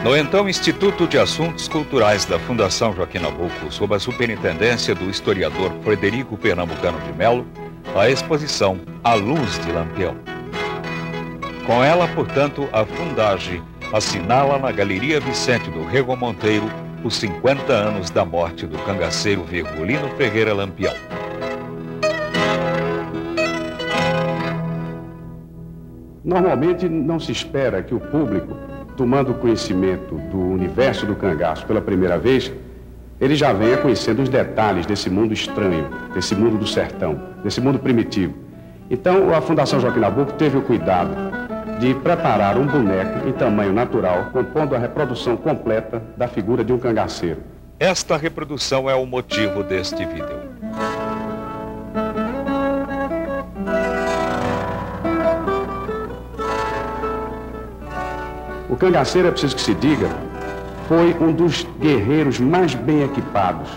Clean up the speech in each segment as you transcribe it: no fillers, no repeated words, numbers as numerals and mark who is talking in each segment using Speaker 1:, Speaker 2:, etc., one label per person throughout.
Speaker 1: No então Instituto de Assuntos Culturais da Fundação Joaquim Nabuco, sob a superintendência do historiador Frederico Pernambucano de Melo, a exposição A Luz de Lampião. Com ela, portanto, a Fundage assinala na Galeria Vicente do Rego Monteiro os 50 anos da morte do cangaceiro Virgulino Ferreira Lampião.
Speaker 2: Normalmente não se espera que o público, tomando conhecimento do universo do cangaço pela primeira vez, ele já venha conhecendo os detalhes desse mundo estranho, desse mundo do sertão, desse mundo primitivo. Então, a Fundação Joaquim Nabuco teve o cuidado de preparar um boneco em tamanho natural, compondo a reprodução completa da figura de um cangaceiro.
Speaker 1: Esta reprodução é o motivo deste vídeo.
Speaker 2: O cangaceiro, é preciso que se diga, foi um dos guerreiros mais bem equipados,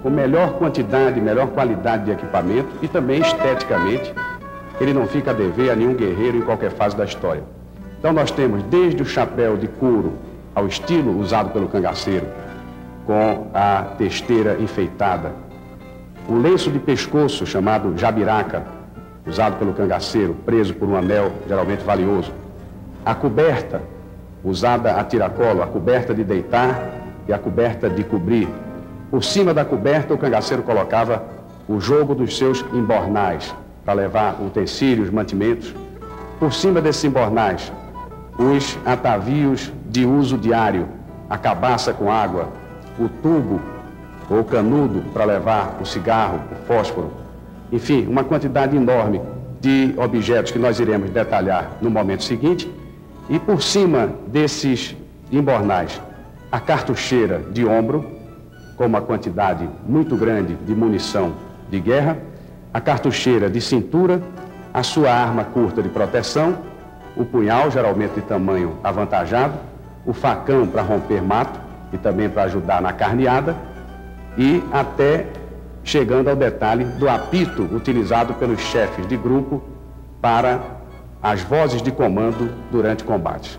Speaker 2: com melhor quantidade, melhor qualidade de equipamento e também esteticamente, ele não fica a dever a nenhum guerreiro em qualquer fase da história. Então nós temos desde o chapéu de couro ao estilo usado pelo cangaceiro, com a testeira enfeitada, o lenço de pescoço chamado jabiraca, usado pelo cangaceiro, preso por um anel geralmente valioso, a coberta, usada a tiracolo, a coberta de deitar e a coberta de cobrir. Por cima da coberta, o cangaceiro colocava o jogo dos seus embornais, para levar utensílios, mantimentos. Por cima desses embornais, os atavios de uso diário, a cabaça com água, o tubo ou canudo para levar o cigarro, o fósforo. Enfim, uma quantidade enorme de objetos que nós iremos detalhar no momento seguinte. E por cima desses embornais, a cartucheira de ombro, com uma quantidade muito grande de munição de guerra, a cartucheira de cintura, a sua arma curta de proteção, o punhal, geralmente de tamanho avantajado, o facão para romper mato e também para ajudar na carneada, e até chegando ao detalhe do apito utilizado pelos chefes de grupo para as vozes de comando durante combates,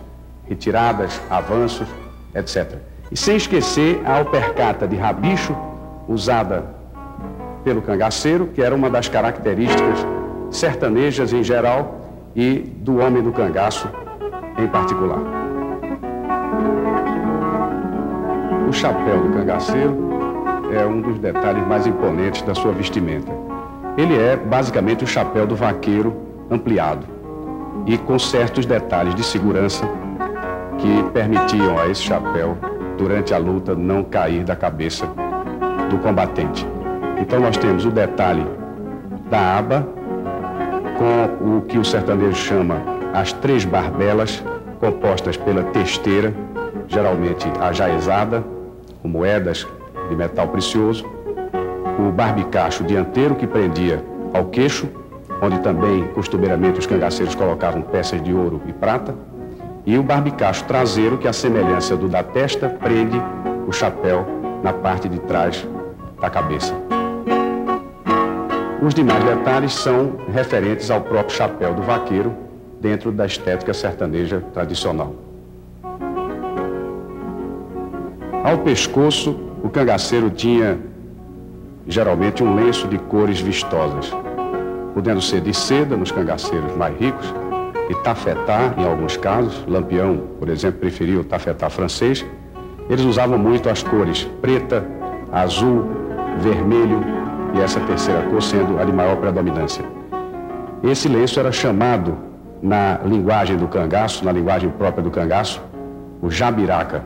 Speaker 2: retiradas, avanços, etc. E sem esquecer a alpercata de rabicho, usada pelo cangaceiro, que era uma das características sertanejas em geral e do homem do cangaço em particular. O chapéu do cangaceiro é um dos detalhes mais imponentes da sua vestimenta. Ele é basicamente o chapéu do vaqueiro ampliado, e com certos detalhes de segurança que permitiam a esse chapéu, durante a luta, não cair da cabeça do combatente. Então nós temos o detalhe da aba, com o que o sertanejo chama as 3 barbelas, compostas pela testeira, geralmente ajaezada, com moedas de metal precioso, o barbicacho dianteiro, que prendia ao queixo, onde também, costumeiramente, os cangaceiros colocavam peças de ouro e prata, e o barbicacho traseiro, que, à semelhança do da testa, prende o chapéu na parte de trás da cabeça. Os demais detalhes são referentes ao próprio chapéu do vaqueiro, dentro da estética sertaneja tradicional. Ao pescoço, o cangaceiro tinha, geralmente, um lenço de cores vistosas, podendo ser de seda nos cangaceiros mais ricos, e tafetá em alguns casos. Lampião, por exemplo, preferiu o tafetá francês. Eles usavam muito as cores preta, azul, vermelho e essa terceira cor sendo a de maior predominância. Esse lenço era chamado, na linguagem do cangaço, na linguagem própria do cangaço, o jabiraca.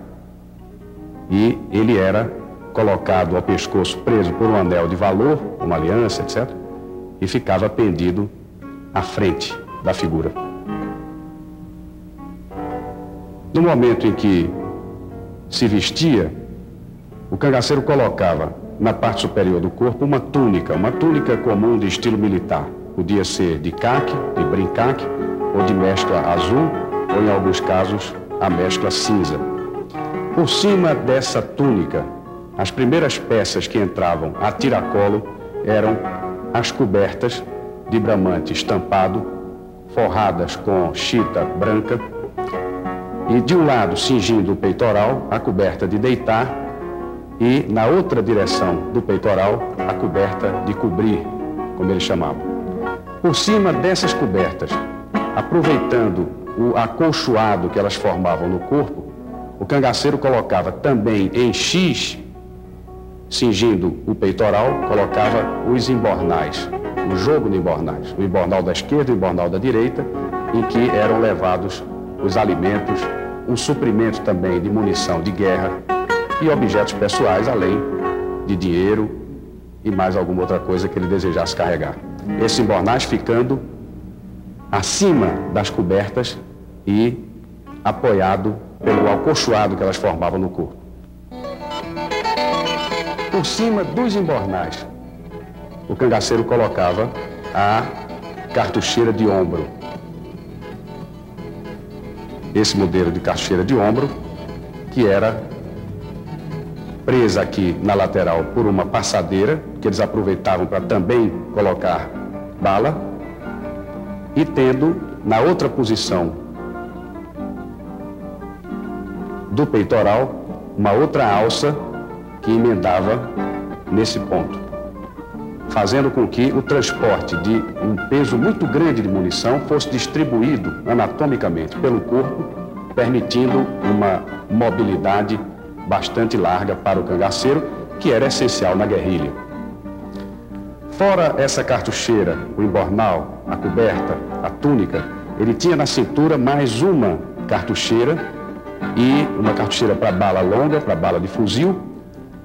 Speaker 2: E ele era colocado ao pescoço, preso por um anel de valor, uma aliança, etc., e ficava pendido à frente da figura. No momento em que se vestia, o cangaceiro colocava na parte superior do corpo uma túnica comum de estilo militar. Podia ser de caque, de brincaque, ou de mescla azul, ou em alguns casos a mescla cinza. Por cima dessa túnica, as primeiras peças que entravam a tiracolo eram as cobertas de bramante estampado, forradas com chita branca, E de um lado, cingindo o peitoral, a coberta de deitar, e na outra direção do peitoral, a coberta de cobrir, como eles chamavam. Por cima dessas cobertas, aproveitando o acolchoado que elas formavam no corpo, o cangaceiro colocava também em X, cingindo o peitoral, colocava os embornais, o jogo de embornais, o embornal da esquerda e o embornal da direita, em que eram levados os alimentos, um suprimento também de munição de guerra e objetos pessoais, além de dinheiro e mais alguma outra coisa que ele desejasse carregar. Esses embornais ficando acima das cobertas e apoiado pelo acolchoado que elas formavam no corpo. Por cima dos embornais, o cangaceiro colocava a cartucheira de ombro. Esse modelo de cartucheira de ombro, que era presa aqui na lateral por uma passadeira, que eles aproveitavam para também colocar bala, e tendo na outra posição do peitoral uma outra alça que emendava nesse ponto, fazendo com que o transporte de um peso muito grande de munição fosse distribuído anatomicamente pelo corpo, permitindo uma mobilidade bastante larga para o cangaceiro, que era essencial na guerrilha. Fora essa cartucheira, o embornal, a coberta, a túnica, ele tinha na cintura mais uma cartucheira, e uma cartucheira para bala longa, para bala de fuzil,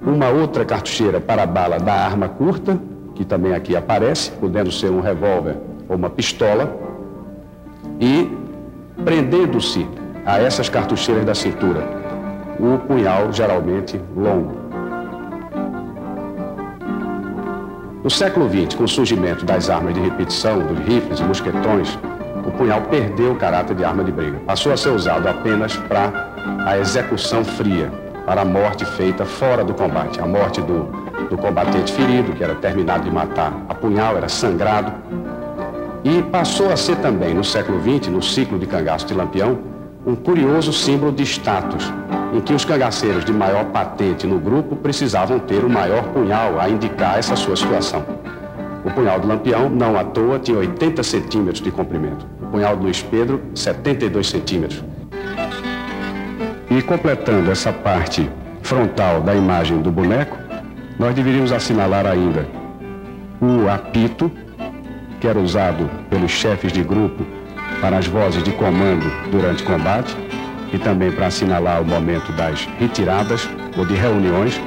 Speaker 2: uma outra cartucheira para a bala da arma curta, que também aqui aparece, podendo ser um revólver ou uma pistola, e prendendo-se a essas cartucheiras da cintura, o punhal geralmente longo. No século XX, com o surgimento das armas de repetição, dos rifles e mosquetões, o punhal perdeu o caráter de arma de briga. Passou a ser usado apenas para a execução fria, para a morte feita fora do combate. A morte do combatente ferido, que era terminado de matar a punhal, era sangrado. E passou a ser também, no século XX, no ciclo de cangaço de Lampião, um curioso símbolo de status, em que os cangaceiros de maior patente no grupo precisavam ter o maior punhal a indicar essa sua situação. O punhal do Lampião, não à toa, tinha 80 centímetros de comprimento. O punhal do Luiz Pedro, 72 centímetros. E completando essa parte frontal da imagem do boneco, nós deveríamos assinalar ainda o apito, que era usado pelos chefes de grupo para as vozes de comando durante combate e também para assinalar o momento das retiradas ou de reuniões.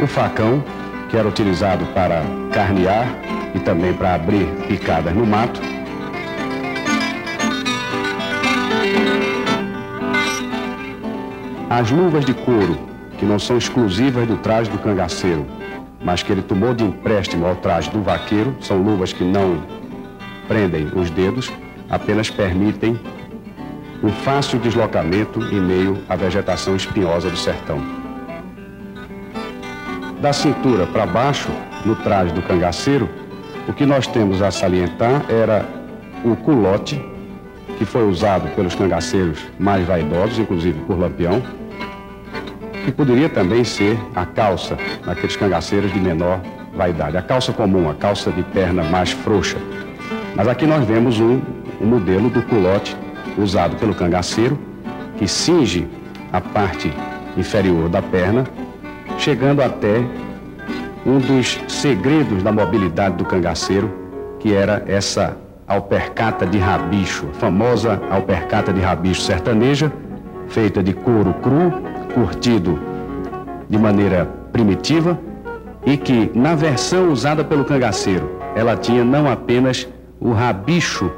Speaker 2: O facão, que era utilizado para carnear e também para abrir picadas no mato. As luvas de couro, que não são exclusivas do traje do cangaceiro, mas que ele tomou de empréstimo ao traje do vaqueiro, são luvas que não prendem os dedos, apenas permitem um fácil deslocamento em meio à vegetação espinhosa do sertão. Da cintura para baixo, no traje do cangaceiro, o que nós temos a salientar era o culote, que foi usado pelos cangaceiros mais vaidosos, inclusive por Lampião, que poderia também ser a calça naqueles cangaceiros de menor vaidade. A calça comum, a calça de perna mais frouxa. Mas aqui nós vemos um modelo do culote usado pelo cangaceiro, que cinge a parte inferior da perna, chegando até um dos segredos da mobilidade do cangaceiro, que era essa alpercata de rabicho, a famosa alpercata de rabicho sertaneja, feita de couro cru, curtido de maneira primitiva, e que, na versão usada pelo cangaceiro, ela tinha não apenas o rabicho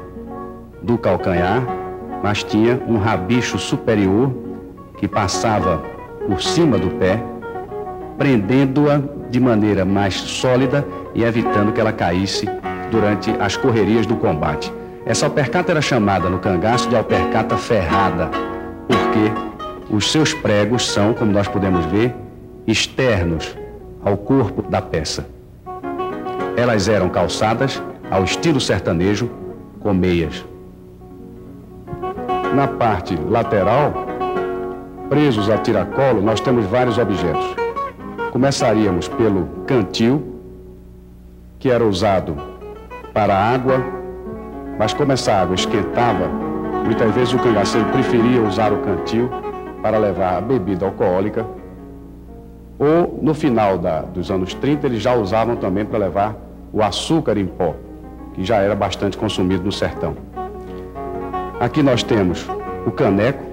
Speaker 2: do calcanhar, mas tinha um rabicho superior que passava por cima do pé, prendendo-a de maneira mais sólida e evitando que ela caísse durante as correrias do combate. Essa alpercata era chamada no cangaço de alpercata ferrada, porque os seus pregos são, como nós podemos ver, externos ao corpo da peça. Elas eram calçadas ao estilo sertanejo com meias. na parte lateral, presos a tiracolo, nós temos vários objetos. Começaríamos pelo cantil, que era usado para água, mas como essa água esquentava, muitas vezes o cangaceiro preferia usar o cantil para levar a bebida alcoólica, ou no final dos anos 30 eles já usavam também para levar o açúcar em pó, que já era bastante consumido no sertão. Aqui nós temos o caneco,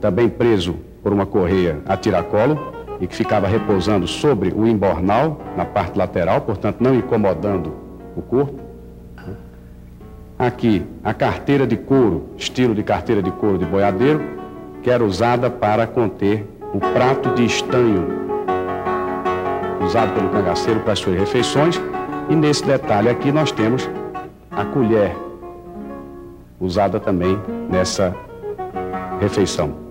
Speaker 2: também preso por uma correia a tiracolo, e que ficava repousando sobre o embornal, na parte lateral, portanto não incomodando o corpo. Aqui a carteira de couro, estilo de carteira de couro de boiadeiro, que era usada para conter o prato de estanho, usado pelo cangaceiro para as suas refeições. E nesse detalhe aqui nós temos a colher, usada também nessa refeição.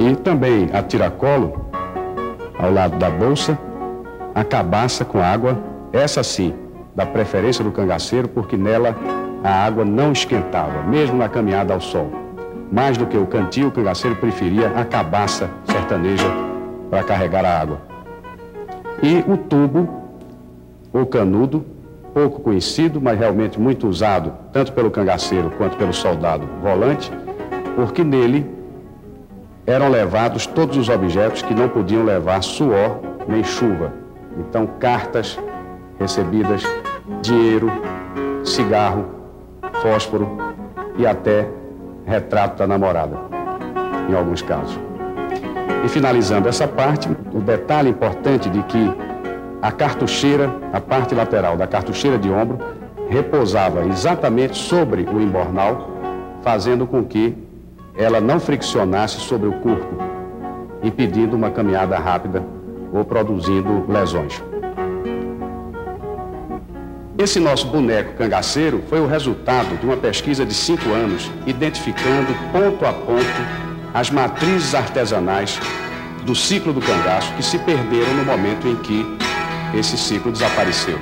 Speaker 2: E também a tiracolo, ao lado da bolsa, a cabaça com água, essa sim, da preferência do cangaceiro, porque nela a água não esquentava, mesmo na caminhada ao sol. Mais do que o cantil, o cangaceiro preferia a cabaça sertaneja para carregar a água. E o tubo, ou canudo, pouco conhecido, mas realmente muito usado, tanto pelo cangaceiro quanto pelo soldado volante, porque nele eram levados todos os objetos que não podiam levar suor nem chuva. Então, cartas recebidas, dinheiro, cigarro, fósforo e até retrato da namorada, em alguns casos. E finalizando essa parte, o detalhe importante de que a cartucheira, a parte lateral da cartucheira de ombro, repousava exatamente sobre o embornal, fazendo com que ela não friccionasse sobre o corpo, impedindo uma caminhada rápida ou produzindo lesões. Esse nosso boneco cangaceiro foi o resultado de uma pesquisa de 5 anos, identificando ponto a ponto as matrizes artesanais do ciclo do cangaço que se perderam no momento em que esse ciclo desapareceu.